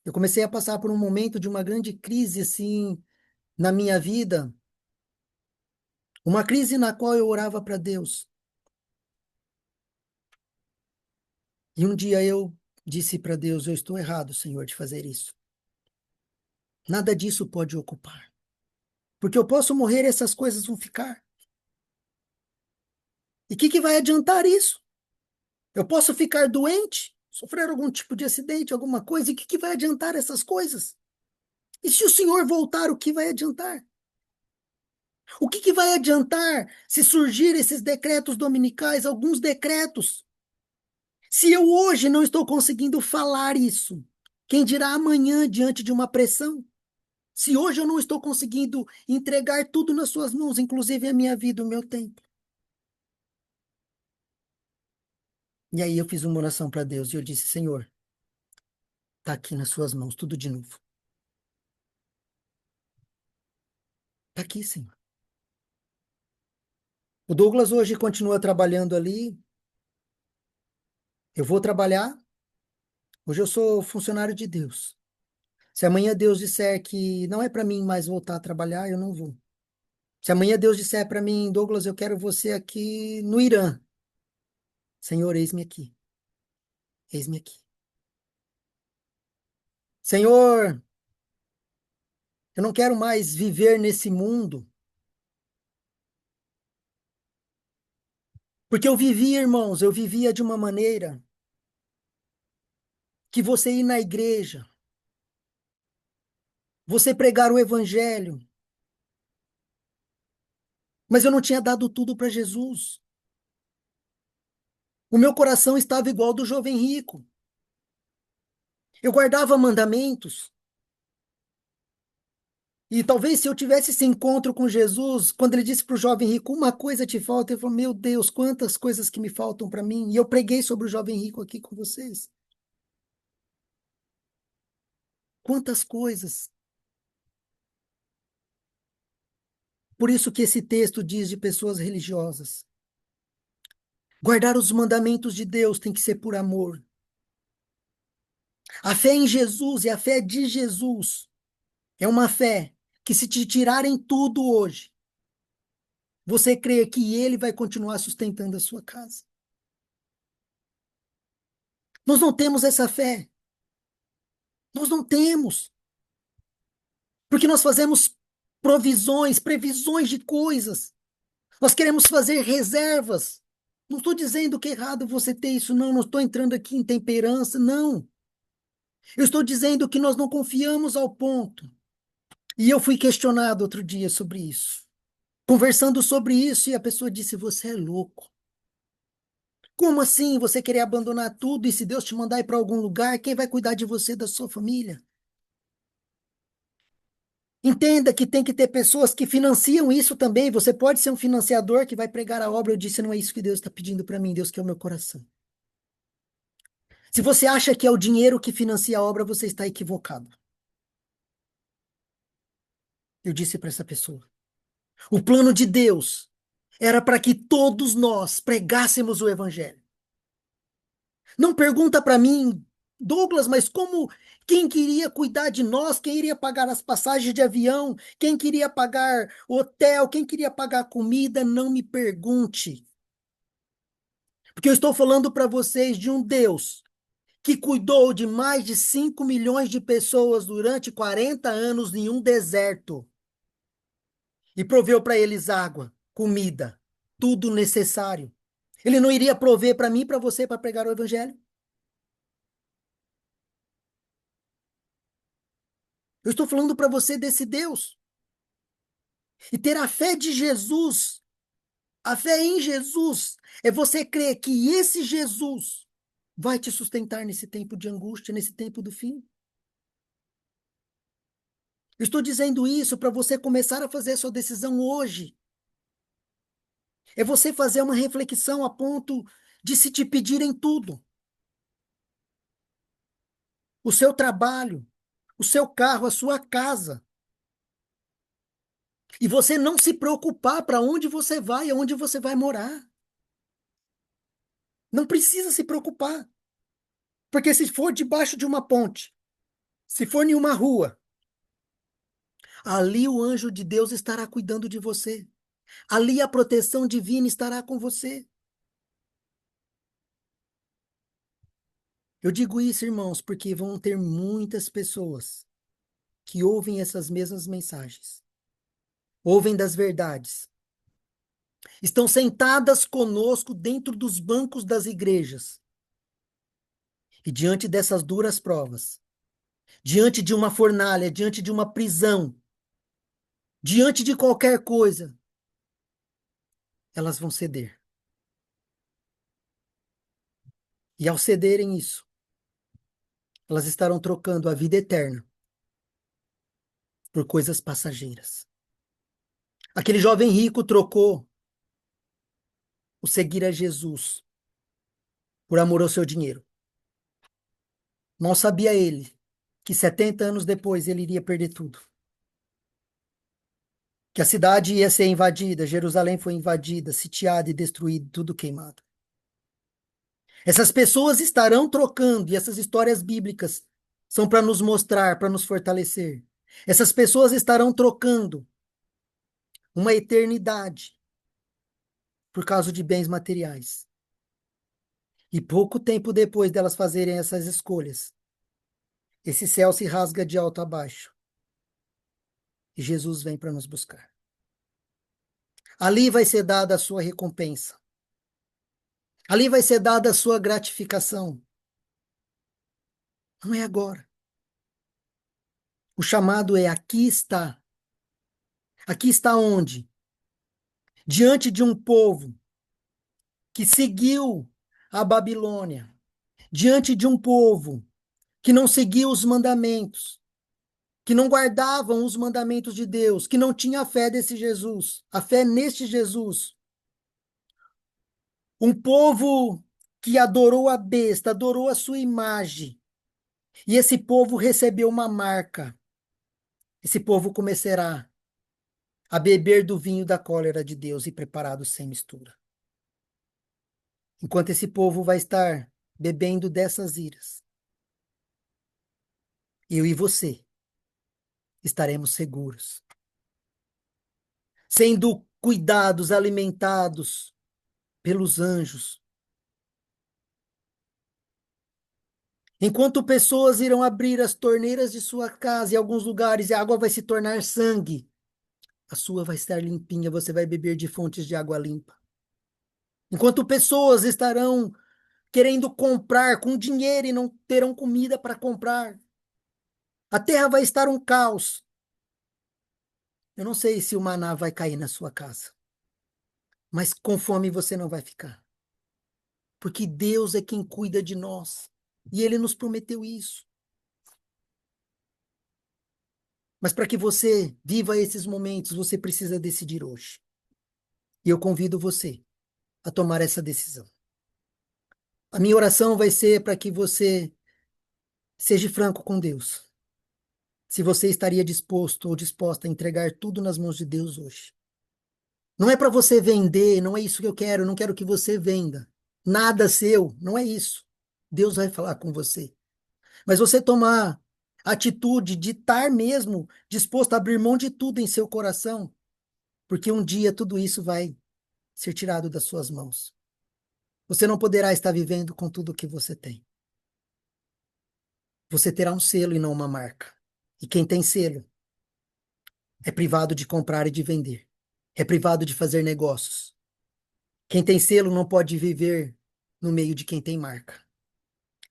Eu comecei a passar por um momento de uma grande crise, assim, na minha vida. Uma crise na qual eu orava para Deus. E um dia eu disse para Deus: eu estou errado, Senhor, de fazer isso. Nada disso pode ocupar. Porque eu posso morrer e essas coisas vão ficar. E o que vai adiantar isso? Eu posso ficar doente? sofreram algum tipo de acidente, alguma coisa, e o que que vai adiantar essas coisas? E se o Senhor voltar, o que vai adiantar? O que que vai adiantar se surgir esses decretos dominicais, alguns decretos? Se eu hoje não estou conseguindo falar isso, quem dirá amanhã diante de uma pressão? Se hoje eu não estou conseguindo entregar tudo nas suas mãos, inclusive a minha vida, o meu tempo. E aí eu fiz uma oração para Deus e eu disse, Senhor, está aqui nas suas mãos, tudo de novo. Está aqui, Senhor. O Douglas hoje continua trabalhando ali. Eu vou trabalhar. Hoje eu sou funcionário de Deus. Se amanhã Deus disser que não é para mim mais voltar a trabalhar, eu não vou. Se amanhã Deus disser para mim, Douglas, eu quero você aqui no Irã. Senhor, eis-me aqui. Eis-me aqui. Senhor, eu não quero mais viver nesse mundo. Porque eu vivia, irmãos, eu vivia de uma maneira que você ir na igreja, você pregar o evangelho, mas eu não tinha dado tudo para Jesus. O meu coração estava igual ao do jovem rico. Eu guardava mandamentos. E talvez se eu tivesse esse encontro com Jesus, quando ele disse para o jovem rico, uma coisa te falta, eu falei, meu Deus, quantas coisas que me faltam para mim. E eu preguei sobre o jovem rico aqui com vocês. Quantas coisas. Por isso que esse texto diz de pessoas religiosas. Guardar os mandamentos de Deus tem que ser por amor. A fé em Jesus e a fé de Jesus é uma fé que se te tirarem tudo hoje, você crê que ele vai continuar sustentando a sua casa. Nós não temos essa fé. Nós não temos. Porque nós fazemos provisões, previsões de coisas. Nós queremos fazer reservas. Não estou dizendo que é errado você ter isso, não. Não estou entrando aqui em temperança, não. Eu estou dizendo que nós não confiamos ao ponto. E eu fui questionado outro dia sobre isso. Conversando sobre isso, e a pessoa disse: Você é louco. Como assim você querer abandonar tudo e se Deus te mandar ir para algum lugar, quem vai cuidar de você, da sua família? Entenda que tem que ter pessoas que financiam isso também. Você pode ser um financiador que vai pregar a obra. Eu disse: Não é isso que Deus está pedindo para mim, Deus quer o meu coração. Se você acha que é o dinheiro que financia a obra, você está equivocado. Eu disse para essa pessoa. O plano de Deus era para que todos nós pregássemos o evangelho. Não pergunta para mim, Douglas, mas como quem queria cuidar de nós, quem iria pagar as passagens de avião, quem queria pagar hotel, quem queria pagar comida, não me pergunte. Porque eu estou falando para vocês de um Deus que cuidou de mais de 5 milhões de pessoas durante 40 anos em um deserto e proveu para eles água, comida, tudo necessário. Ele não iria prover para mim e para você para pregar o evangelho? Eu estou falando para você desse Deus. E ter a fé de Jesus, a fé em Jesus, é você crer que esse Jesus vai te sustentar nesse tempo de angústia, nesse tempo do fim. Eu estou dizendo isso para você começar a fazer a sua decisão hoje. É você fazer uma reflexão a ponto de se te pedirem tudo. O seu trabalho, o seu carro, a sua casa. E você não se preocupar para onde você vai, aonde você vai morar. Não precisa se preocupar. Porque se for debaixo de uma ponte, se for em uma rua, ali o anjo de Deus estará cuidando de você. Ali a proteção divina estará com você. Eu digo isso, irmãos, porque vão ter muitas pessoas que ouvem essas mesmas mensagens, ouvem das verdades, estão sentadas conosco dentro dos bancos das igrejas E diante dessas duras provas, diante de uma fornalha, diante de uma prisão, diante de qualquer coisa, elas vão ceder. E ao cederem isso, elas estarão trocando a vida eterna por coisas passageiras. Aquele jovem rico trocou o seguir a Jesus por amor ao seu dinheiro. Mal sabia ele que 70 anos depois ele iria perder tudo. Que a cidade ia ser invadida, Jerusalém foi invadida, sitiada e destruída, tudo queimado. Essas pessoas estarão trocando, e essas histórias bíblicas são para nos mostrar, para nos fortalecer. Essas pessoas estarão trocando uma eternidade por causa de bens materiais. E pouco tempo depois delas fazerem essas escolhas, esse céu se rasga de alto a baixo. E Jesus vem para nos buscar. Ali vai ser dada a sua recompensa. Ali vai ser dada a sua gratificação. Não é agora. O chamado é aqui está. Aqui está onde? Diante de um povo que seguiu a Babilônia, diante de um povo que não seguiu os mandamentos, que não guardavam os mandamentos de Deus, que não tinha a fé desse Jesus, a fé neste Jesus. Um povo que adorou a besta, adorou a sua imagem. E esse povo recebeu uma marca. Esse povo começará a beber do vinho da cólera de Deus e preparado sem mistura. Enquanto esse povo vai estar bebendo dessas iras, eu e você estaremos seguros, sendo cuidados, alimentados pelos anjos. Enquanto pessoas irão abrir as torneiras de sua casa em alguns lugares e a água vai se tornar sangue, a sua vai estar limpinha, você vai beber de fontes de água limpa. Enquanto pessoas estarão querendo comprar com dinheiro e não terão comida para comprar, a terra vai estar um caos. Eu não sei se o maná vai cair na sua casa, mas com fome você não vai ficar. Porque Deus é quem cuida de nós. E Ele nos prometeu isso. Mas para que você viva esses momentos, você precisa decidir hoje. E eu convido você a tomar essa decisão. A minha oração vai ser para que você seja franco com Deus. Se você estaria disposto ou disposta a entregar tudo nas mãos de Deus hoje. Não é para você vender, não é isso que eu quero, eu não quero que você venda. Nada seu, não é isso. Deus vai falar com você. Mas você tomar a atitude de estar mesmo disposto a abrir mão de tudo em seu coração, porque um dia tudo isso vai ser tirado das suas mãos. Você não poderá estar vivendo com tudo o que você tem. Você terá um selo e não uma marca. E quem tem selo é privado de comprar e de vender. É privado de fazer negócios. Quem tem selo não pode viver no meio de quem tem marca.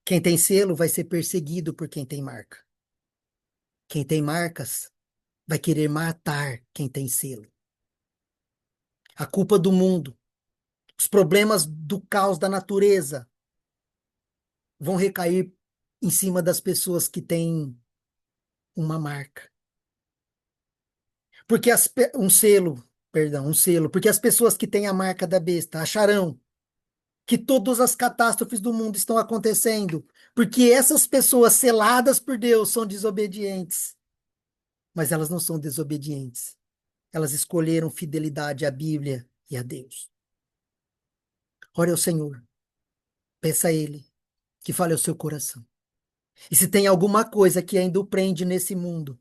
Quem tem selo vai ser perseguido por quem tem marca. Quem tem marcas vai querer matar quem tem selo. A culpa do mundo, os problemas do caos da natureza vão recair em cima das pessoas que têm uma marca. Porque um selo, porque as pessoas que têm a marca da besta acharão que todas as catástrofes do mundo estão acontecendo, porque essas pessoas seladas por Deus são desobedientes. Mas elas não são desobedientes. Elas escolheram fidelidade à Bíblia e a Deus. Ore ao Senhor. Peça a Ele que fale ao seu coração. E se tem alguma coisa que ainda o prende nesse mundo,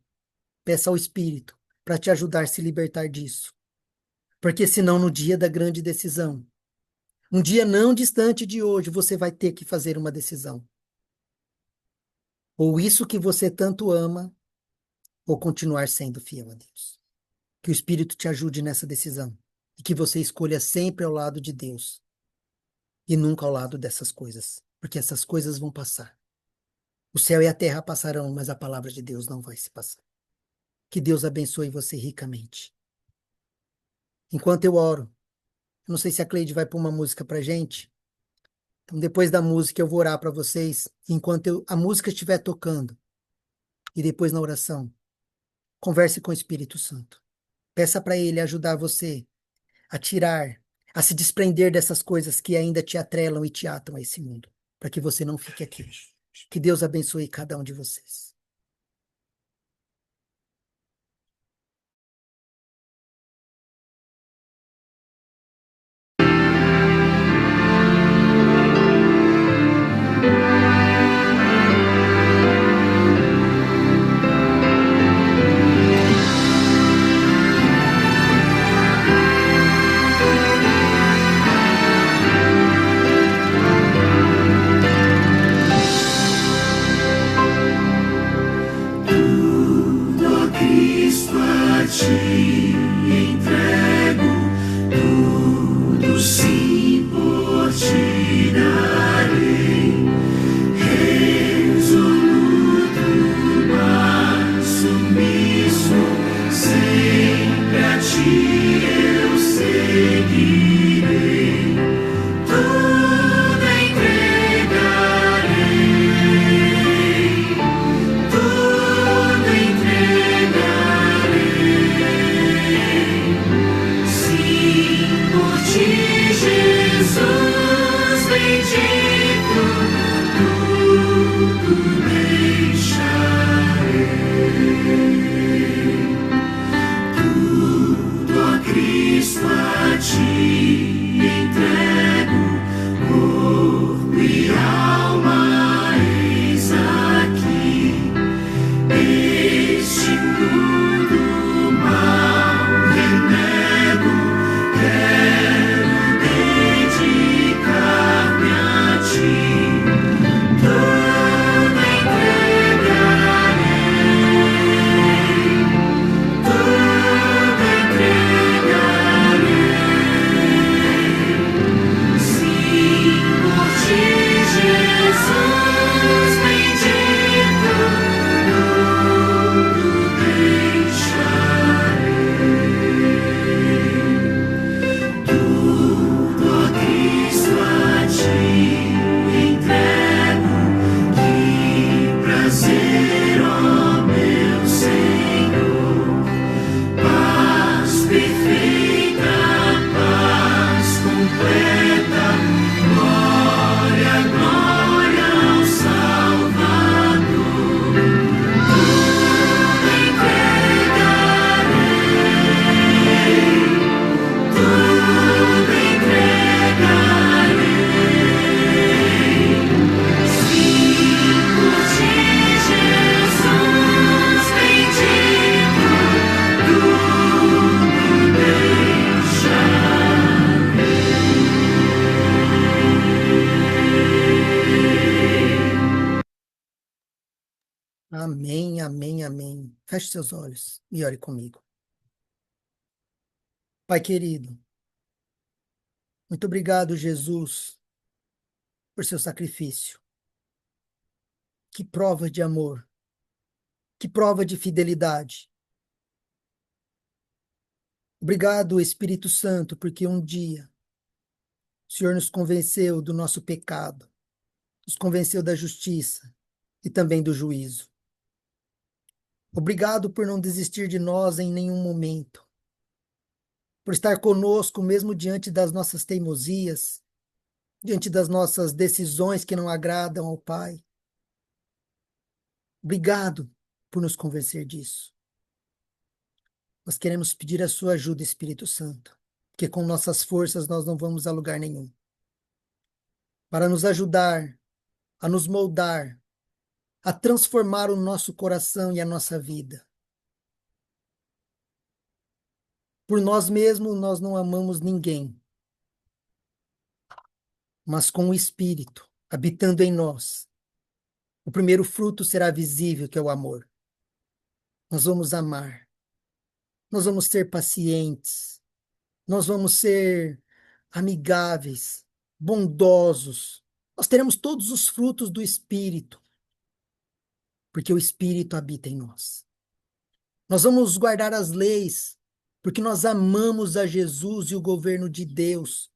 peça ao Espírito para te ajudar a se libertar disso. Porque senão no dia da grande decisão, um dia não distante de hoje, você vai ter que fazer uma decisão. Ou isso que você tanto ama, ou continuar sendo fiel a Deus. Que o Espírito te ajude nessa decisão. E que você escolha sempre ao lado de Deus. E nunca ao lado dessas coisas. Porque essas coisas vão passar. O céu e a terra passarão, mas a palavra de Deus não vai se passar. Que Deus abençoe você ricamente. Enquanto eu oro, eu não sei se a Cleide vai pôr uma música pra gente. Então, depois da música, eu vou orar para vocês. Enquanto a música estiver tocando, e depois na oração, converse com o Espírito Santo. Peça para ele ajudar você a tirar, a se desprender dessas coisas que ainda te atrelam e te atam a esse mundo, para que você não fique aqui. Que Deus abençoe cada um de vocês. Ó Cristo, a ti entrego tudo, sim, por ti darei. Resoluto, mas submisso, sempre a ti eu seguirei. Tudo entregarei, tudo entregarei. Sim, por ti, Jesus bendito, tudo deixarei. Tudo, ó Cristo, a ti entrego, corpo e alma, eis aqui. Este tudo mal renego, quero dedicar-me a ti. Tudo entregarei, tudo entregarei. Sim, por ti, Jesus bendito, tudo deixarei. Tudo, ó Cristo, a ti entrego. Que prazer, ó meu Senhor, paz perfeita, paz completa, glória, glória ao Salvador. Tudo entregarei, tudo entregarei. Sim, por ti, Jesus bendito, tudo deixarei. Amém, amém, amém. Feche seus olhos e ore comigo. Pai querido, muito obrigado, Jesus, por seu sacrifício. Que prova de amor, que prova de fidelidade. Obrigado, Espírito Santo, porque um dia o Senhor nos convenceu do nosso pecado, nos convenceu da justiça e também do juízo. Obrigado por não desistir de nós em nenhum momento, por estar conosco mesmo diante das nossas teimosias, diante das nossas decisões que não agradam ao Pai. Obrigado por nos convencer disso. Nós queremos pedir a sua ajuda, Espírito Santo, porque com nossas forças nós não vamos a lugar nenhum. Para nos ajudar, a nos moldar, a transformar o nosso coração e a nossa vida. Por nós mesmos nós não amamos ninguém, mas com o Espírito habitando em nós, o primeiro fruto será visível, que é o amor. Nós vamos amar, nós vamos ser pacientes, nós vamos ser amigáveis, bondosos. Nós teremos todos os frutos do Espírito. porque o Espírito habita em nós. Nós vamos guardar as leis, porque nós amamos a Jesus e o governo de Deus.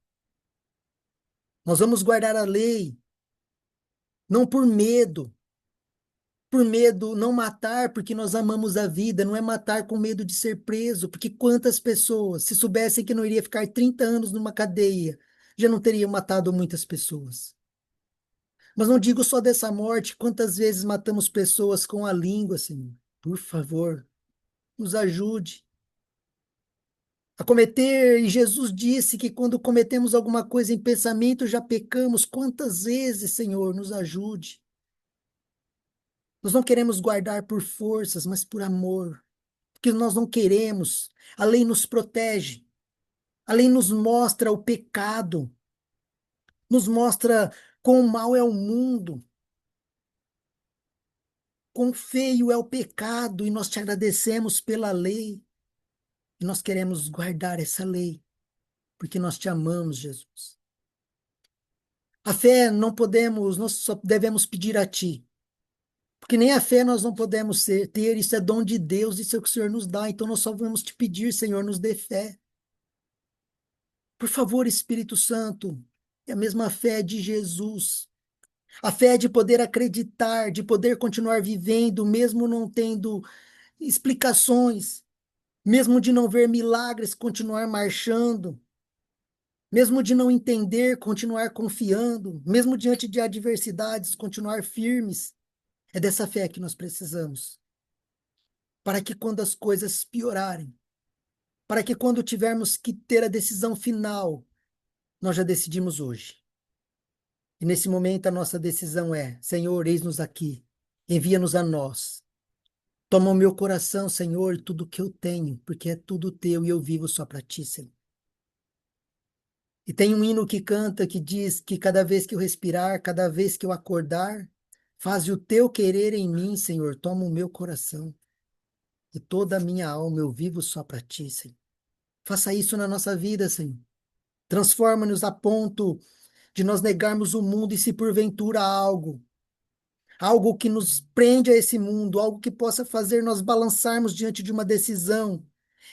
Nós vamos guardar a lei, não por medo não matar, porque nós amamos a vida, não é matar com medo de ser preso, porque quantas pessoas, se soubessem que não iria ficar 30 anos numa cadeia, já não teriam matado muitas pessoas. Mas não digo só dessa morte, quantas vezes matamos pessoas com a língua, Senhor? Por favor, nos ajude a cometer, e Jesus disse que quando cometemos alguma coisa em pensamento já pecamos. Quantas vezes, Senhor, nos ajude. Nós não queremos guardar por forças, mas por amor, porque nós não queremos. A lei nos protege, a lei nos mostra o pecado, nos mostra quão mal é o mundo, quão feio é o pecado, e nós te agradecemos pela lei, e nós queremos guardar essa lei, porque nós te amamos, Jesus. A fé não podemos, nós só devemos pedir a ti, porque nem a fé nós não podemos ter, isso é dom de Deus, isso é o que o Senhor nos dá, então nós só vamos te pedir, Senhor, nos dê fé. Por favor, Espírito Santo, é a mesma fé de Jesus. A fé de poder acreditar, de poder continuar vivendo, mesmo não tendo explicações, mesmo de não ver milagres, continuar marchando, mesmo de não entender, continuar confiando, mesmo diante de adversidades, continuar firmes. É dessa fé que nós precisamos. Para que quando as coisas piorarem, para que quando tivermos que ter a decisão final, nós já decidimos hoje. E nesse momento a nossa decisão é: Senhor, eis-nos aqui, envia-nos a nós. Toma o meu coração, Senhor, e tudo que eu tenho, porque é tudo teu e eu vivo só para ti, Senhor. E tem um hino que canta que diz que cada vez que eu respirar, cada vez que eu acordar, faze o teu querer em mim, Senhor, toma o meu coração. E toda a minha alma eu vivo só para ti, Senhor. Faça isso na nossa vida, Senhor. Transforma-nos a ponto de nós negarmos o mundo e se porventura algo que nos prende a esse mundo, algo que possa fazer nós balançarmos diante de uma decisão,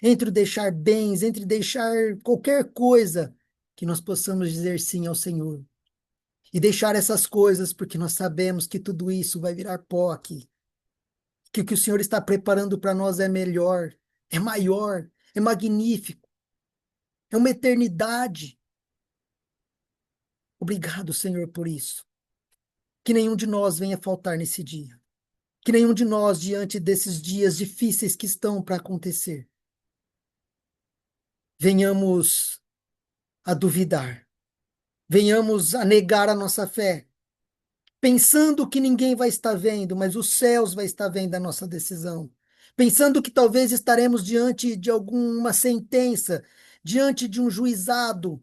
entre o deixar bens, entre deixar qualquer coisa, que nós possamos dizer sim ao Senhor. E deixar essas coisas, porque nós sabemos que tudo isso vai virar pó aqui. Que o que o Senhor está preparando para nós é melhor, é maior, é magnífico, é uma eternidade. Obrigado, Senhor, por isso. Que nenhum de nós venha faltar nesse dia. Que nenhum de nós, diante desses dias difíceis que estão para acontecer, venhamos a duvidar, venhamos a negar a nossa fé, pensando que ninguém vai estar vendo, mas os céus vai estar vendo a nossa decisão, pensando que talvez estaremos diante de alguma sentença, diante de um juizado,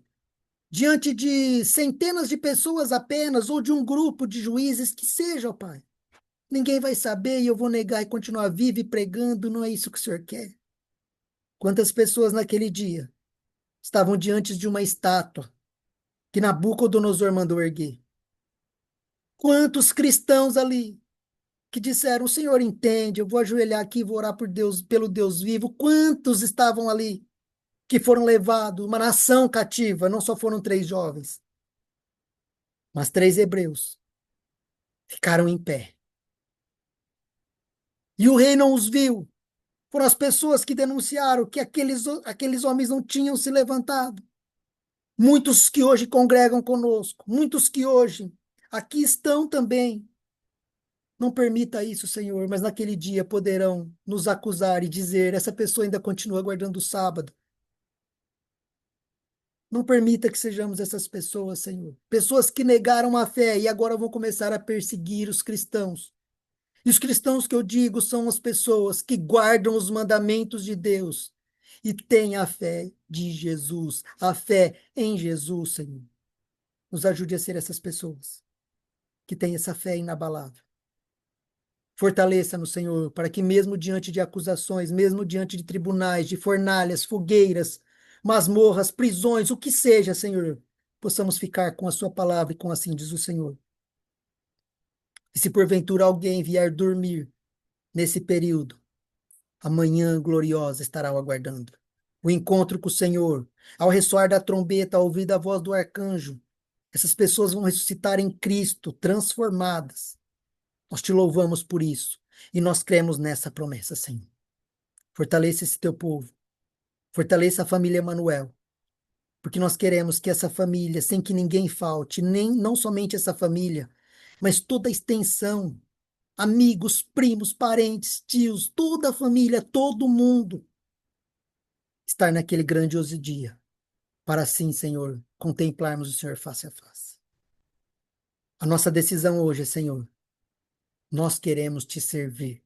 diante de centenas de pessoas apenas, ou de um grupo de juízes, que seja, ó Pai. Ninguém vai saber e eu vou negar e continuar vivo e pregando, não é isso que o Senhor quer. Quantas pessoas naquele dia estavam diante de uma estátua que Nabucodonosor mandou erguer? Quantos cristãos ali que disseram: o Senhor entende, eu vou ajoelhar aqui e vou orar por Deus, pelo Deus vivo. Quantos estavam ali que foram levados, uma nação cativa? Não só foram 3 jovens, mas 3 hebreus ficaram em pé. E o rei não os viu. Foram as pessoas que denunciaram que aqueles homens não tinham se levantado. Muitos que hoje congregam conosco, muitos que hoje aqui estão também. Não permita isso, Senhor, mas naquele dia poderão nos acusar e dizer: essa pessoa ainda continua guardando o sábado. Não permita que sejamos essas pessoas, Senhor. Pessoas que negaram a fé e agora vão começar a perseguir os cristãos. E os cristãos que eu digo são as pessoas que guardam os mandamentos de Deus e têm a fé de Jesus, a fé em Jesus, Senhor. Nos ajude a ser essas pessoas que têm essa fé inabalável. Fortaleça-nos, Senhor, para que mesmo diante de acusações, mesmo diante de tribunais, de fornalhas, fogueiras, masmorras, prisões, o que seja, Senhor, possamos ficar com a sua palavra e com assim diz o Senhor. E se porventura alguém vier dormir nesse período, a manhã gloriosa estará o aguardando. O encontro com o Senhor, ao ressoar da trombeta, ao ouvir a voz do arcanjo, essas pessoas vão ressuscitar em Cristo, transformadas. Nós te louvamos por isso e nós cremos nessa promessa, Senhor. Fortaleça esse teu povo, fortaleça a família Emanuel, porque nós queremos que essa família, sem que ninguém falte, nem não somente essa família, mas toda a extensão, amigos, primos, parentes, tios, toda a família, todo mundo, estar naquele grandioso dia, para assim, Senhor, contemplarmos o Senhor face a face. A nossa decisão hoje é, Senhor, nós queremos te servir.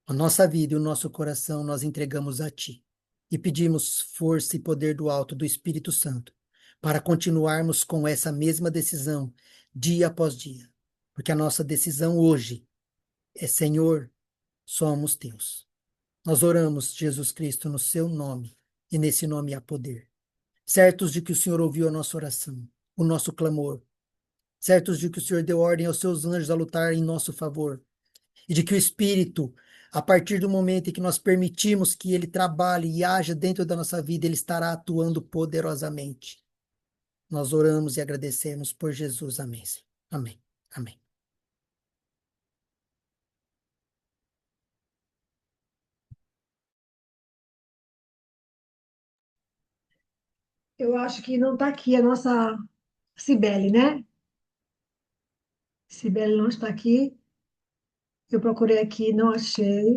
A nossa vida e o nosso coração nós entregamos a Ti e pedimos força e poder do alto do Espírito Santo para continuarmos com essa mesma decisão dia após dia, porque a nossa decisão hoje é: Senhor, somos Teus. Nós oramos, Jesus Cristo, no Seu nome, e nesse nome há poder. Certos de que o Senhor ouviu a nossa oração, o nosso clamor, certos de que o Senhor deu ordem aos Seus anjos a lutar em nosso favor, e de que o Espírito, a partir do momento em que nós permitimos que ele trabalhe e haja dentro da nossa vida, ele estará atuando poderosamente. Nós oramos e agradecemos por Jesus. Amém. Senhor. Amém. Amém. Eu acho que não está aqui a nossa Cibele, né? Cibele não está aqui. Eu procurei aqui, não achei.